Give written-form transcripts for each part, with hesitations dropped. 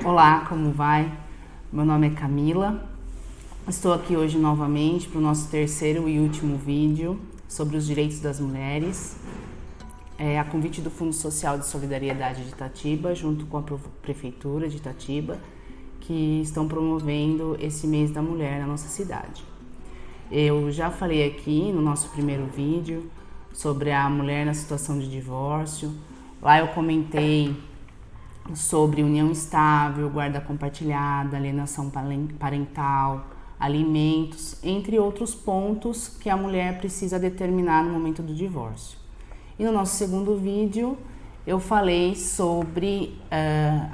Olá, como vai? Meu nome é Camila. Estou aqui hoje novamente para o nosso terceiro e último vídeo sobre os direitos das mulheres. A convite do Fundo Social de Solidariedade de Itatiba, junto com a Prefeitura de Itatiba, que estão promovendo esse mês da mulher na nossa cidade. Eu já falei aqui no nosso primeiro vídeo sobre a mulher na situação de divórcio. Lá eu comentei sobre união estável, guarda compartilhada, alienação parental, alimentos, entre outros pontos que a mulher precisa determinar no momento do divórcio. E no nosso segundo vídeo eu falei sobre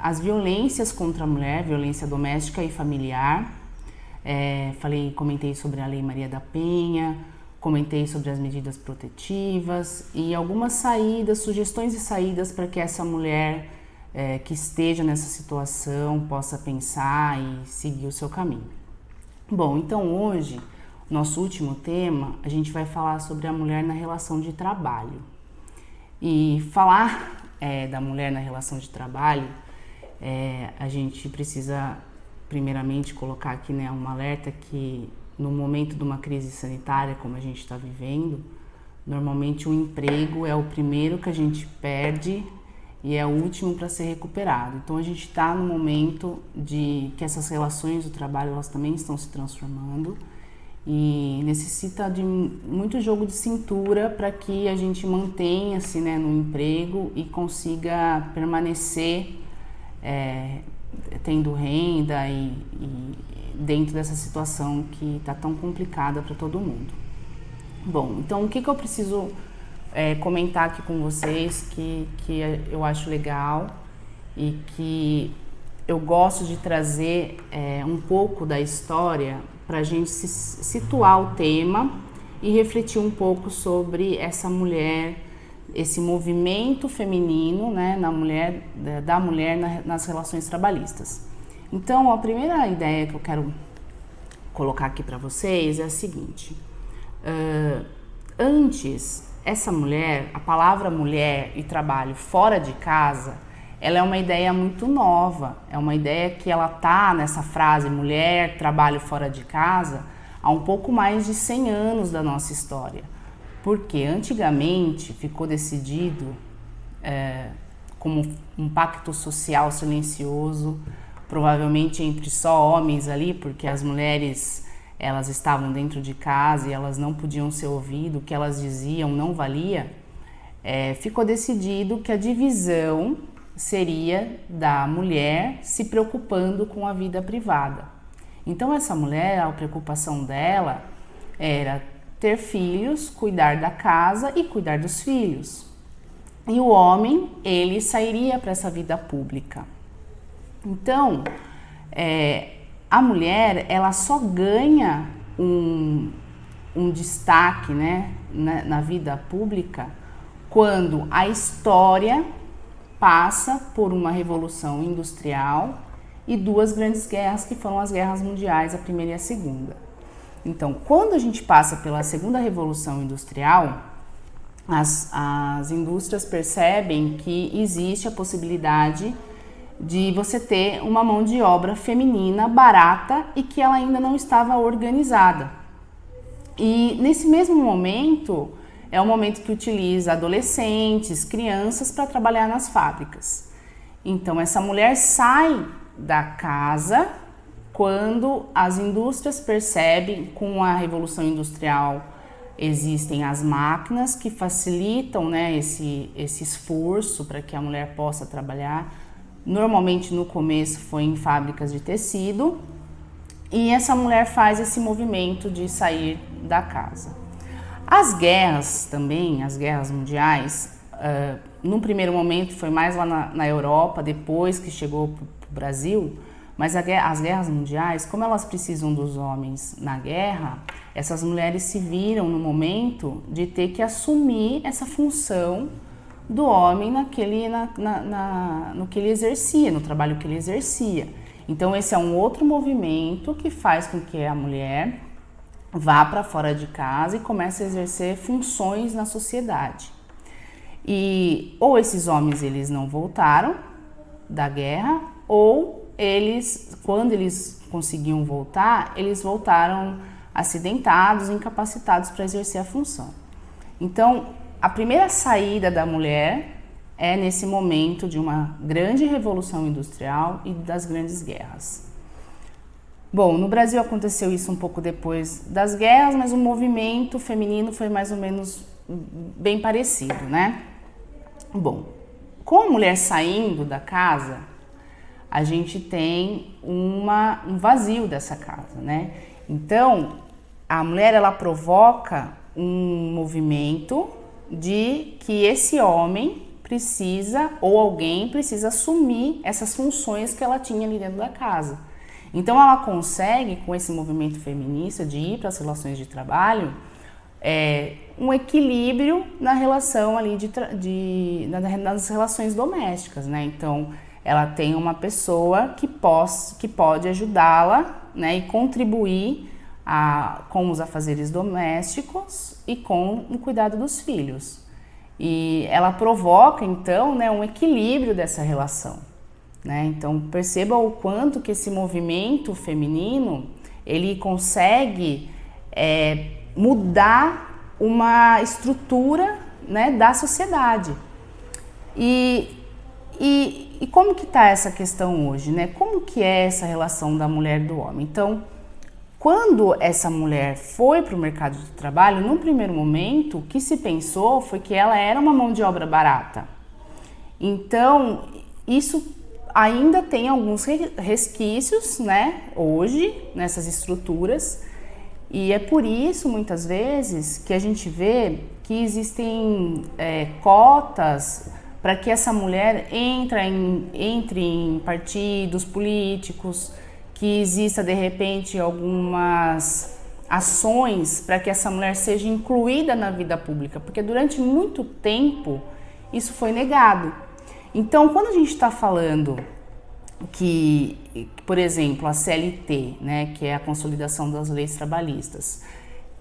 as violências contra a mulher, violência doméstica e familiar. Comentei sobre a Lei Maria da Penha, comentei sobre as medidas protetivas e algumas saídas, sugestões e saídas para que essa mulher que esteja nessa situação possa pensar e seguir o seu caminho. Bom, então hoje, nosso último tema, a gente vai falar sobre a mulher na relação de trabalho. E falar da mulher na relação de trabalho, a gente precisa primeiramente colocar aqui um alerta que no momento de uma crise sanitária como a gente está vivendo, normalmente o emprego é o primeiro que a gente perde e é o último para ser recuperado. Então a gente está no momento de que essas relações do trabalho elas também estão se transformando e necessita de muito jogo de cintura para que a gente mantenha-se no emprego e consiga permanecer tendo renda e dentro dessa situação que está tão complicada para todo mundo. Bom, então o que eu preciso comentar aqui com vocês que eu acho legal e que eu gosto de trazer um pouco da história para a gente se situar o tema e refletir um pouco sobre essa mulher, esse movimento feminino da mulher nas relações trabalhistas. Então, a primeira ideia que eu quero colocar aqui para vocês é a seguinte: antes, essa mulher, a palavra mulher e trabalho fora de casa, ela é uma ideia muito nova, é uma ideia que ela tá nessa frase mulher, trabalho fora de casa, há um pouco mais de 100 anos da nossa história. Porque antigamente ficou decidido como um pacto social silencioso, provavelmente entre só homens ali, porque as mulheres elas estavam dentro de casa e elas não podiam ser ouvidas, o que elas diziam não valia. Ficou decidido que a divisão seria da mulher se preocupando com a vida privada. Então essa mulher, a preocupação dela era ter filhos, cuidar da casa e cuidar dos filhos. E o homem, ele sairia para essa vida pública. Então, a mulher, ela só ganha um destaque na vida pública quando a história passa por uma revolução industrial e duas grandes guerras que foram as guerras mundiais, a primeira e a segunda. Então, quando a gente passa pela segunda revolução industrial, as indústrias percebem que existe a possibilidade de você ter uma mão de obra feminina barata e que ela ainda não estava organizada. E nesse mesmo momento, é o momento que utiliza adolescentes, crianças para trabalhar nas fábricas. Então essa mulher sai da casa quando as indústrias percebem, com a Revolução Industrial, existem as máquinas que facilitam esse esforço para que a mulher possa trabalhar. Normalmente no começo foi em fábricas de tecido e essa mulher faz esse movimento de sair da casa. As guerras também, as guerras mundiais, no primeiro momento foi mais lá na Europa, depois que chegou para o Brasil, mas as guerras mundiais, como elas precisam dos homens na guerra, essas mulheres se viram no momento de ter que assumir essa função do homem no que ele exercia, no trabalho que ele exercia. Então esse é um outro movimento que faz com que a mulher vá para fora de casa e comece a exercer funções na sociedade. E ou esses homens eles não voltaram da guerra, ou quando eles conseguiam voltar, eles voltaram acidentados, incapacitados para exercer a função. Então, a primeira saída da mulher é nesse momento de uma grande revolução industrial e das grandes guerras. Bom, no Brasil aconteceu isso um pouco depois das guerras, mas o movimento feminino foi mais ou menos bem parecido, né? Bom, com a mulher saindo da casa, a gente tem um vazio dessa casa, né? Então, a mulher, ela provoca um movimento de que esse homem precisa, ou alguém precisa assumir essas funções que ela tinha ali dentro da casa. Então ela consegue, com esse movimento feminista de ir para as relações de trabalho, um equilíbrio na relação ali nas relações domésticas, né? Então ela tem uma pessoa que pode ajudá-la, né, e contribuir com os afazeres domésticos e com o cuidado dos filhos. E ela provoca, então, né, um equilíbrio dessa relação, né? Então, perceba o quanto que esse movimento feminino, ele consegue mudar uma estrutura, né, da sociedade. E como que está essa questão hoje, né? Como que é essa relação da mulher e do homem? Então, quando essa mulher foi para o mercado de trabalho, num primeiro momento, o que se pensou foi que ela era uma mão de obra barata. Então, isso ainda tem alguns resquícios, né, hoje, nessas estruturas, e é por isso, muitas vezes, que a gente vê que existem cotas para que essa mulher entre em partidos políticos, que exista, de repente, algumas ações para que essa mulher seja incluída na vida pública, porque durante muito tempo isso foi negado. Então, quando a gente está falando que, por exemplo, a CLT, né, que é a Consolidação das Leis Trabalhistas,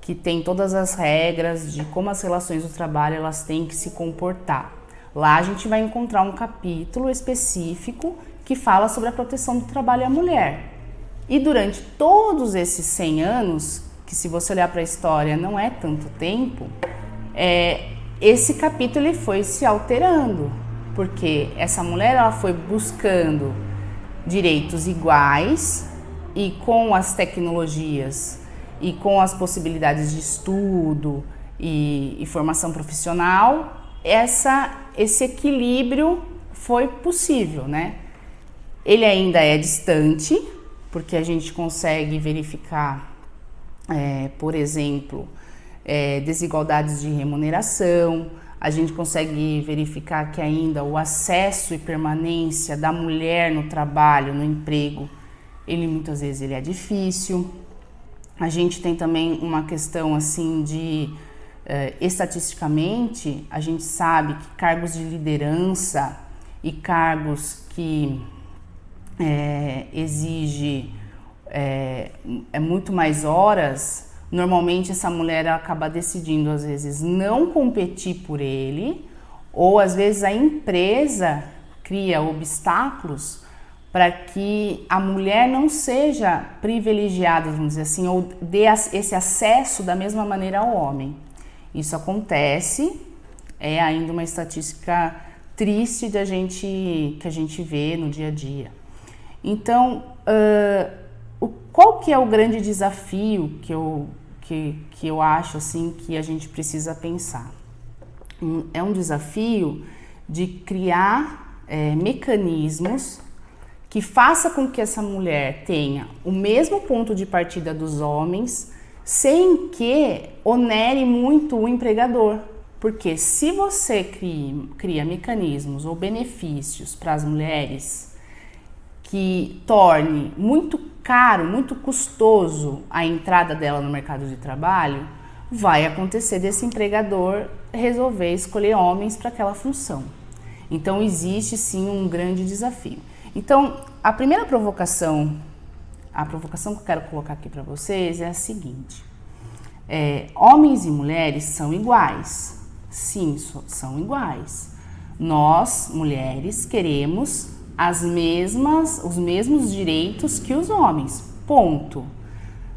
que tem todas as regras de como as relações do trabalho elas têm que se comportar. Lá a gente vai encontrar um capítulo específico que fala sobre a proteção do trabalho à mulher. E durante todos esses 100 anos, que se você olhar para a história não é tanto tempo, esse capítulo ele foi se alterando, porque essa mulher ela foi buscando direitos iguais e com as tecnologias e com as possibilidades de estudo e formação profissional, esse equilíbrio foi possível, né? Ele ainda é distante, porque a gente consegue verificar, por exemplo, desigualdades de remuneração, a gente consegue verificar que ainda o acesso e permanência da mulher no trabalho, no emprego, muitas vezes ele é difícil. A gente tem também uma questão assim de, estatisticamente, a gente sabe que cargos de liderança e cargos que exige muito mais horas, normalmente essa mulher acaba decidindo às vezes não competir por ele, ou às vezes a empresa cria obstáculos para que a mulher não seja privilegiada, vamos dizer assim, ou dê esse acesso da mesma maneira ao homem. Isso acontece, é ainda uma estatística triste que a gente vê no dia a dia. Então, qual que é o grande desafio que eu acho assim que a gente precisa pensar? É um desafio de criar mecanismos que faça com que essa mulher tenha o mesmo ponto de partida dos homens, sem que onere muito o empregador. Porque se você cria mecanismos ou benefícios para as mulheres que torne muito caro, muito custoso a entrada dela no mercado de trabalho, vai acontecer desse empregador resolver escolher homens para aquela função. Então existe sim um grande desafio. Então a primeira provocação, que eu quero colocar aqui para vocês é a seguinte: homens e mulheres são iguais. Sim, são iguais. Nós, mulheres, queremos os mesmos direitos que os homens, ponto.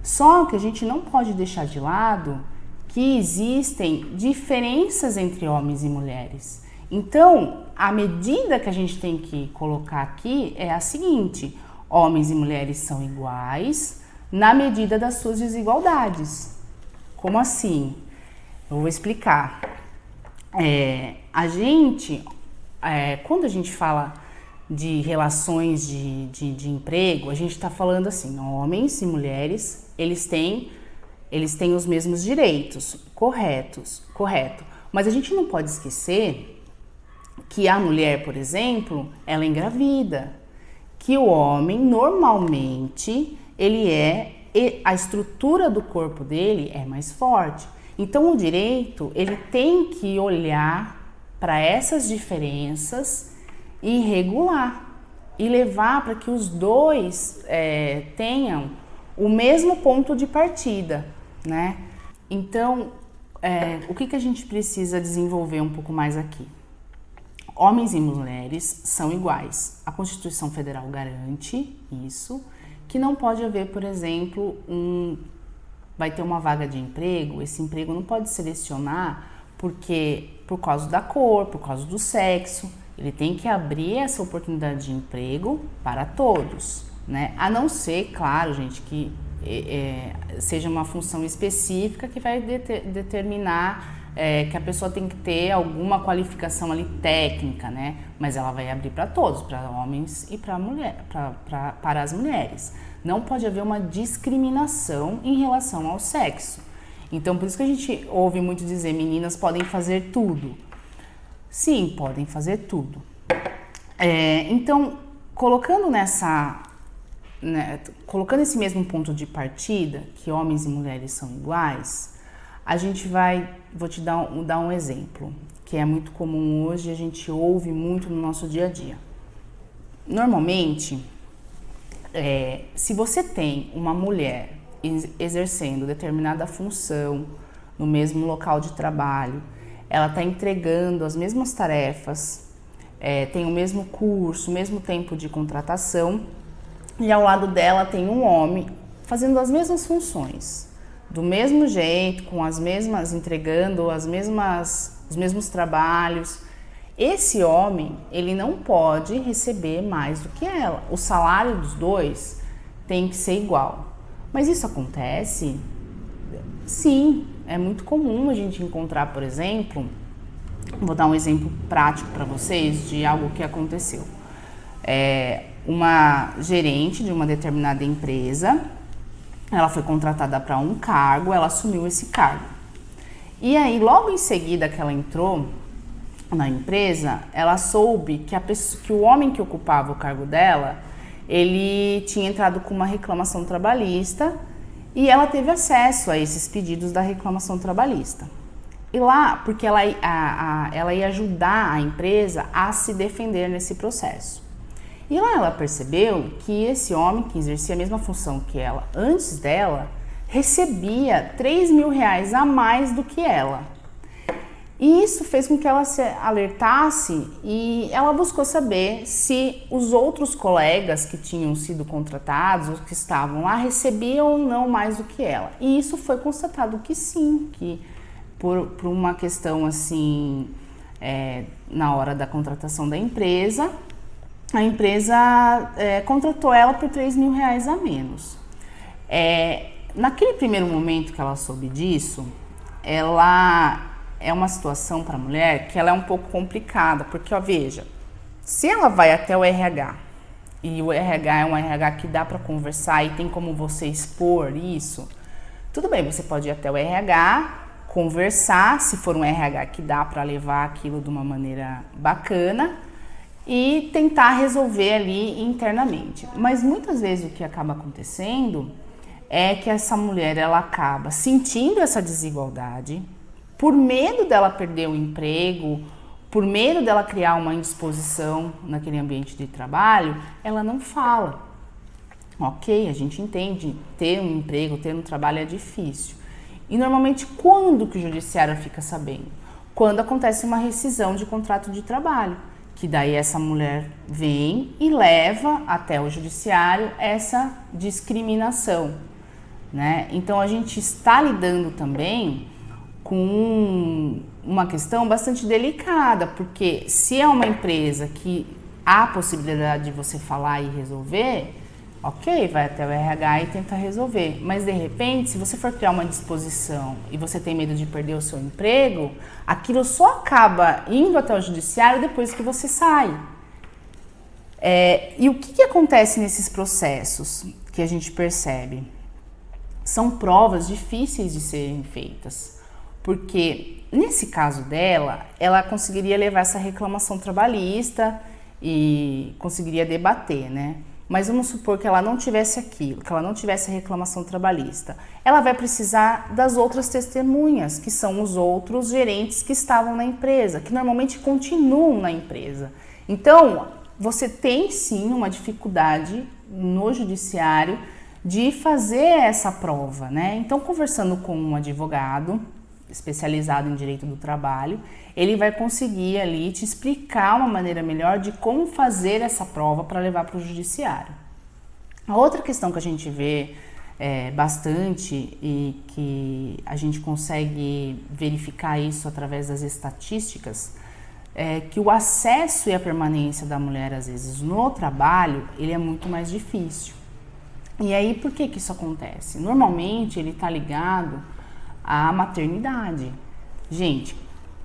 Só que a gente não pode deixar de lado que existem diferenças entre homens e mulheres. Então, a medida que a gente tem que colocar aqui é a seguinte: homens e mulheres são iguais na medida das suas desigualdades. Como assim? Eu vou explicar. Quando a gente fala de relações de emprego, a gente está falando assim, homens e mulheres, eles têm os mesmos direitos, correto. Mas a gente não pode esquecer que a mulher, por exemplo, ela engravida, que o homem normalmente a estrutura do corpo dele é mais forte. Então o direito, ele tem que olhar para essas diferenças e regular e levar para que os dois tenham o mesmo ponto de partida, né? Então, o que a gente precisa desenvolver um pouco mais aqui? Homens e mulheres são iguais. A Constituição Federal garante isso, que não pode haver, por exemplo, vai ter uma vaga de emprego, esse emprego não pode selecionar por causa da cor, por causa do sexo. Ele tem que abrir essa oportunidade de emprego para todos, né? A não ser, claro, gente, que seja uma função específica que vai determinar que a pessoa tem que ter alguma qualificação ali técnica, né? Mas ela vai abrir para todos, para homens e para as mulheres. Não pode haver uma discriminação em relação ao sexo. Então, por isso que a gente ouve muito dizer, meninas podem fazer tudo. Sim, podem fazer tudo. Então, colocando esse mesmo ponto de partida, que homens e mulheres são iguais, vou te dar um exemplo, que é muito comum hoje, a gente ouve muito no nosso dia a dia. Normalmente, se você tem uma mulher exercendo determinada função no mesmo local de trabalho, ela está entregando as mesmas tarefas, tem o mesmo curso, o mesmo tempo de contratação, e ao lado dela tem um homem fazendo as mesmas funções, do mesmo jeito, entregando os mesmos trabalhos. Esse homem, ele não pode receber mais do que ela. O salário dos dois tem que ser igual. Mas isso acontece? Sim, é muito comum a gente encontrar, por exemplo, vou dar um exemplo prático para vocês de algo que aconteceu. Uma gerente de uma determinada empresa, ela foi contratada para um cargo, ela assumiu esse cargo. E aí, logo em seguida que ela entrou na empresa, ela soube que o homem que ocupava o cargo dela, ele tinha entrado com uma reclamação trabalhista e ela teve acesso a esses pedidos da reclamação trabalhista. E lá, porque ela ia ajudar a empresa a se defender nesse processo. E lá ela percebeu que esse homem, que exercia a mesma função que ela antes dela, recebia R$3.000 a mais do que ela. E isso fez com que ela se alertasse e ela buscou saber se os outros colegas que tinham sido contratados, os que estavam lá, recebiam ou não mais do que ela. E isso foi constatado que sim, que por uma questão assim, na hora da contratação da empresa, a empresa contratou ela por R$3.000 a menos. Naquele primeiro momento que ela soube disso, ela é uma situação para a mulher que ela é um pouco complicada, porque, veja, se ela vai até o RH, e o RH é um RH que dá para conversar e tem como você expor isso, tudo bem, você pode ir até o RH, conversar, se for um RH que dá para levar aquilo de uma maneira bacana, e tentar resolver ali internamente. Mas muitas vezes o que acaba acontecendo é que essa mulher, ela acaba sentindo essa desigualdade, por medo dela perder o emprego, por medo dela criar uma indisposição naquele ambiente de trabalho, ela não fala. Ok, a gente entende, ter um emprego, ter um trabalho é difícil. E normalmente quando que o judiciário fica sabendo? Quando acontece uma rescisão de contrato de trabalho, que daí essa mulher vem e leva até o judiciário essa discriminação, né? Então a gente está lidando também com uma questão bastante delicada, porque se é uma empresa que há possibilidade de você falar e resolver, ok, vai até o RH e tenta resolver. Mas de repente, se você for criar uma disposição e você tem medo de perder o seu emprego, aquilo só acaba indo até o judiciário depois que você sai. E o que acontece nesses processos que a gente percebe? São provas difíceis de serem feitas, porque nesse caso dela, ela conseguiria levar essa reclamação trabalhista e conseguiria debater, né? Mas vamos supor que ela não tivesse aquilo, que ela não tivesse a reclamação trabalhista. Ela vai precisar das outras testemunhas, que são os outros gerentes que estavam na empresa, que normalmente continuam na empresa. Então, você tem sim uma dificuldade no judiciário de fazer essa prova, né? Então, conversando com um advogado especializado em direito do trabalho, ele vai conseguir ali te explicar uma maneira melhor de como fazer essa prova para levar para o judiciário. A outra questão que a gente vê bastante e que a gente consegue verificar isso através das estatísticas é que o acesso e a permanência da mulher, às vezes, no trabalho, ele é muito mais difícil. E aí, por que isso acontece? Normalmente, ele está ligado à maternidade. Gente,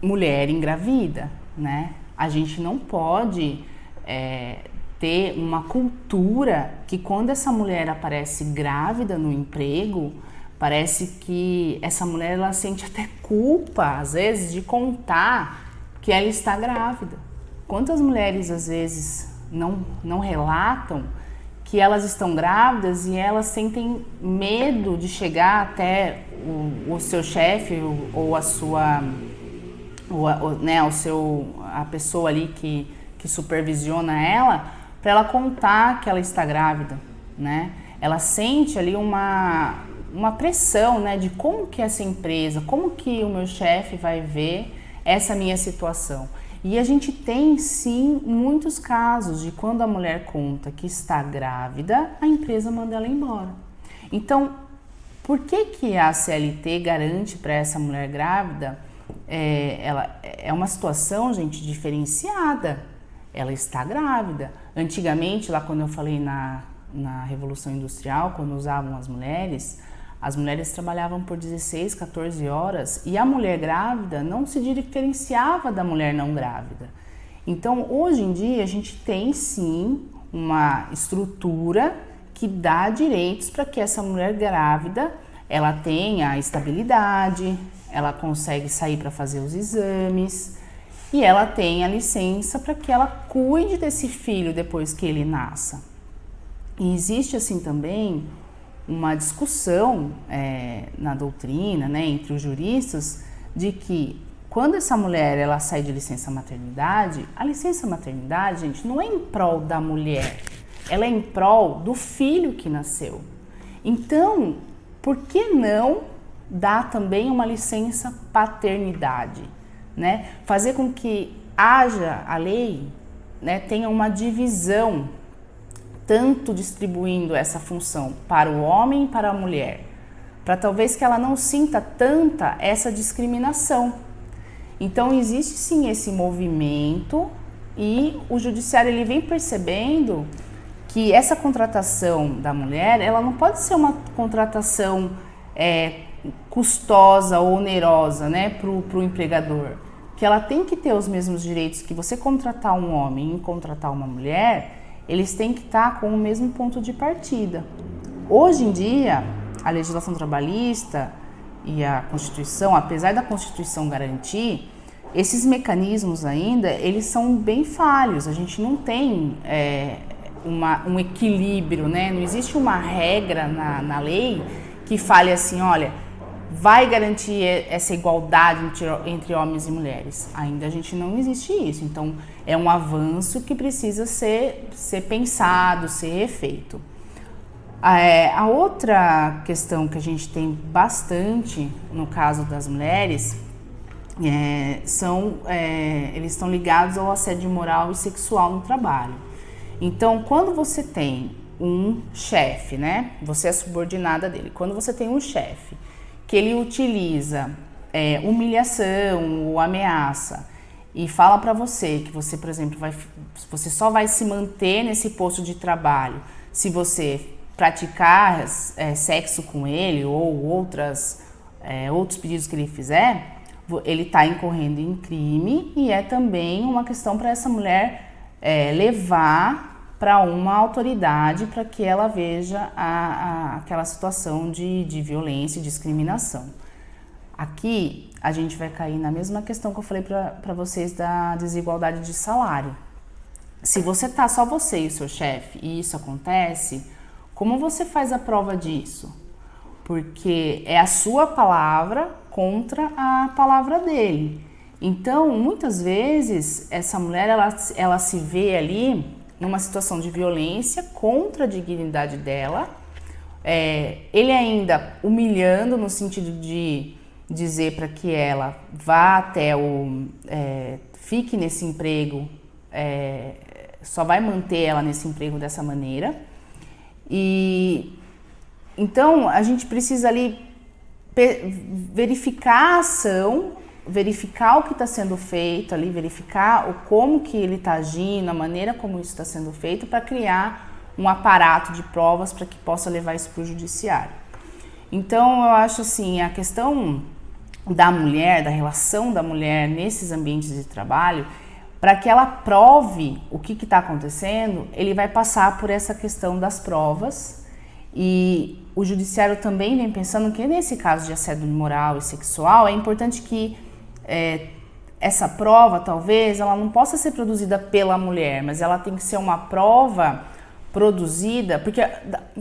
mulher engravida, né? A gente não pode ter uma cultura que quando essa mulher aparece grávida no emprego, parece que essa mulher ela sente até culpa, às vezes, de contar que ela está grávida. Quantas mulheres, às vezes, não relatam que elas estão grávidas e elas sentem medo de chegar até o seu chefe ou a sua, a pessoa ali que supervisiona ela, para ela contar que ela está grávida, né? Ela sente ali uma pressão, né, de como que essa empresa, como que o meu chefe vai ver essa minha situação. E a gente tem, sim, muitos casos de quando a mulher conta que está grávida, a empresa manda ela embora. Então, por que a CLT garante para essa mulher grávida? Ela é uma situação, gente, diferenciada. Ela está grávida. Antigamente, lá quando eu falei na Revolução Industrial, quando usavam as mulheres trabalhavam por 16, 14 horas e a mulher grávida não se diferenciava da mulher não grávida. Então, hoje em dia, a gente tem sim uma estrutura que dá direitos para que essa mulher grávida ela tenha a estabilidade, ela consegue sair para fazer os exames e ela tenha a licença para que ela cuide desse filho depois que ele nasça. E existe assim também uma discussão na doutrina, né, entre os juristas, de que quando essa mulher ela sai de licença maternidade, a licença maternidade, gente, não é em prol da mulher, ela é em prol do filho que nasceu. Então, por que não dar também uma licença paternidade, né? Fazer com que haja a lei, né, tenha uma divisão, tanto distribuindo essa função para o homem e para a mulher, para talvez que ela não sinta tanta essa discriminação. Então existe sim esse movimento e o judiciário ele vem percebendo que essa contratação da mulher, ela não pode ser uma contratação custosa ou onerosa, né, para o empregador, que ela tem que ter os mesmos direitos que você contratar um homem e contratar uma mulher. Eles têm que estar com o mesmo ponto de partida. Hoje em dia, a legislação trabalhista e a Constituição, apesar da Constituição garantir, esses mecanismos ainda, eles são bem falhos. A gente não tem um equilíbrio, né? Não existe uma regra na lei que fale assim, olha, vai garantir essa igualdade entre homens e mulheres. Ainda a gente não existe isso. Então, é um avanço que precisa ser pensado, ser refeito. A outra questão que a gente tem bastante no caso das mulheres eles estão ligados ao assédio moral e sexual no trabalho. Então, quando você tem um chefe, né? Você é subordinada dele. Quando você tem um chefe que ele utiliza humilhação ou ameaça e fala para você que você, por exemplo, você só vai se manter nesse posto de trabalho se você praticar sexo com ele ou outros pedidos que ele fizer, ele está incorrendo em crime e é também uma questão para essa mulher levar para uma autoridade para que ela veja aquela situação de violência e discriminação. Aqui a gente vai cair na mesma questão que eu falei para vocês da desigualdade de salário. Se você tá só você e o seu chefe e isso acontece, como você faz a prova disso? Porque é a sua palavra contra a palavra dele. Então, muitas vezes, essa mulher ela se vê ali numa situação de violência contra a dignidade dela. Ele ainda humilhando no sentido de dizer para que ela vá até fique nesse emprego, só vai manter ela nesse emprego dessa maneira. E então a gente precisa ali verificar a ação, verificar o que está sendo feito ali, verificar como que ele está agindo, a maneira como isso está sendo feito, para criar um aparato de provas para que possa levar isso para o judiciário. Então eu acho assim, a questão da mulher, da relação da mulher nesses ambientes de trabalho, para que ela prove o que está acontecendo, ele vai passar por essa questão das provas. E o judiciário também vem pensando que nesse caso de assédio moral e sexual é importante que essa prova, talvez, ela não possa ser produzida pela mulher, mas ela tem que ser uma prova produzida, porque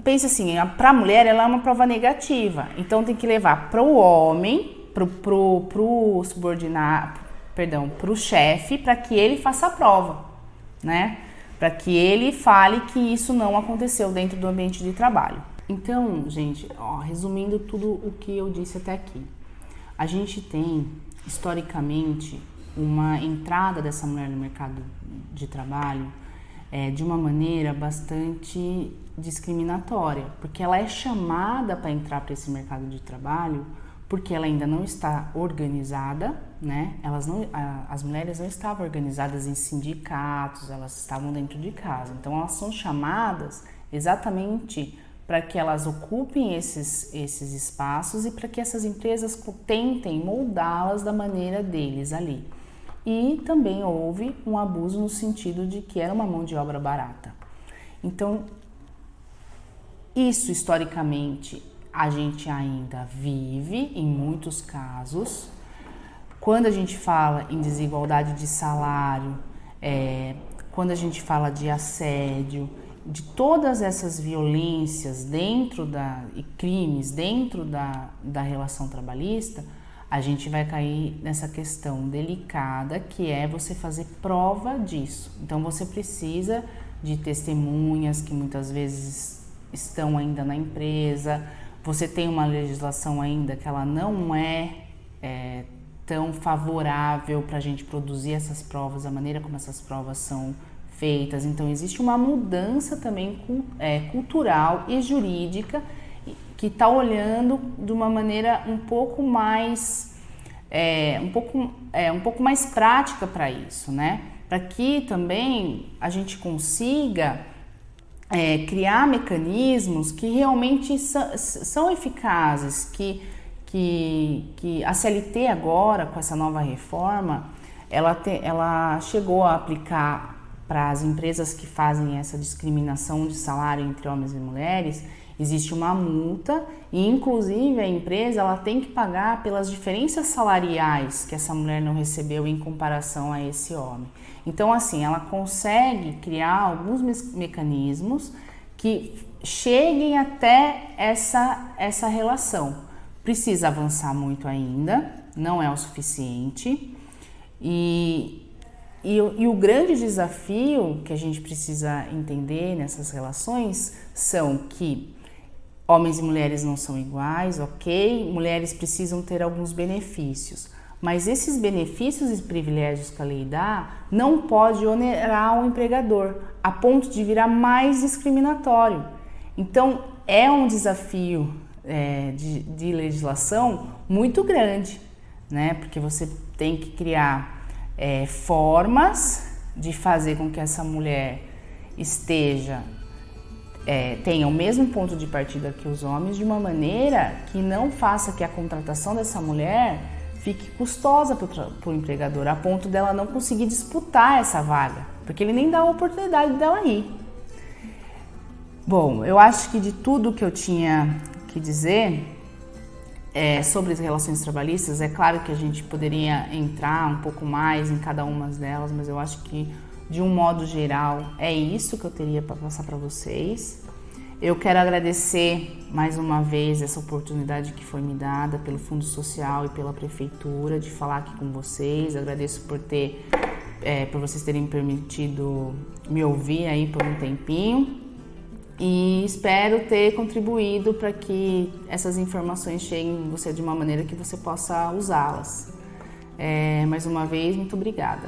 pense assim, para a mulher ela é uma prova negativa, então tem que levar para o homem, pro subordinado, perdão, para o chefe, para que ele faça a prova, né? Para que ele fale que isso não aconteceu dentro do ambiente de trabalho. Então, gente, resumindo tudo o que eu disse até aqui, a gente tem, historicamente, uma entrada dessa mulher no mercado de trabalho de uma maneira bastante discriminatória, porque ela é chamada para entrar para esse mercado de trabalho porque ela ainda não está organizada, né? As mulheres não estavam organizadas em sindicatos, elas estavam dentro de casa. Então, elas são chamadas exatamente para que elas ocupem esses espaços e para que essas empresas tentem moldá-las da maneira deles ali. E também houve um abuso no sentido de que era uma mão de obra barata. Então, isso historicamente a gente ainda vive em muitos casos. Quando a gente fala em desigualdade de salário, quando a gente fala de assédio, de todas essas violências e crimes dentro da relação trabalhista, a gente vai cair nessa questão delicada que é você fazer prova disso. Então você precisa de testemunhas que muitas vezes estão ainda na empresa. Você tem uma legislação ainda que ela não é tão favorável para a gente produzir essas provas, a maneira como essas provas são feitas. Então existe uma mudança também cultural e jurídica que está olhando de uma maneira um pouco mais prática para isso, né? Para que também a gente consiga criar mecanismos que realmente são eficazes, que a CLT agora, com essa nova reforma, ela chegou a aplicar para as empresas que fazem essa discriminação de salário entre homens e mulheres. Existe uma multa e, inclusive, a empresa ela tem que pagar pelas diferenças salariais que essa mulher não recebeu em comparação a esse homem. Então, assim, ela consegue criar alguns mecanismos que cheguem até essa relação. Precisa avançar muito ainda, não é o suficiente. E o grande desafio que a gente precisa entender nessas relações são que homens e mulheres não são iguais, ok? Mulheres precisam ter alguns benefícios, Mas esses benefícios e privilégios que a lei dá não pode onerar o empregador, a ponto de virar mais discriminatório. Então, é um desafio de legislação muito grande, né? Porque você tem que criar formas de fazer com que essa mulher tenha o mesmo ponto de partida que os homens, de uma maneira que não faça que a contratação dessa mulher fique custosa para o empregador, a ponto dela não conseguir disputar essa vaga, porque ele nem dá a oportunidade dela ir. Bom, eu acho que de tudo que eu tinha que dizer sobre as relações trabalhistas, é claro que a gente poderia entrar um pouco mais em cada uma delas, mas eu acho que, de um modo geral, é isso que eu teria para passar para vocês. Eu quero agradecer mais uma vez essa oportunidade que foi me dada pelo Fundo Social e pela Prefeitura de falar aqui com vocês. Agradeço por vocês terem permitido me ouvir aí por um tempinho e espero ter contribuído para que essas informações cheguem em você de uma maneira que você possa usá-las. Mais uma vez, muito obrigada.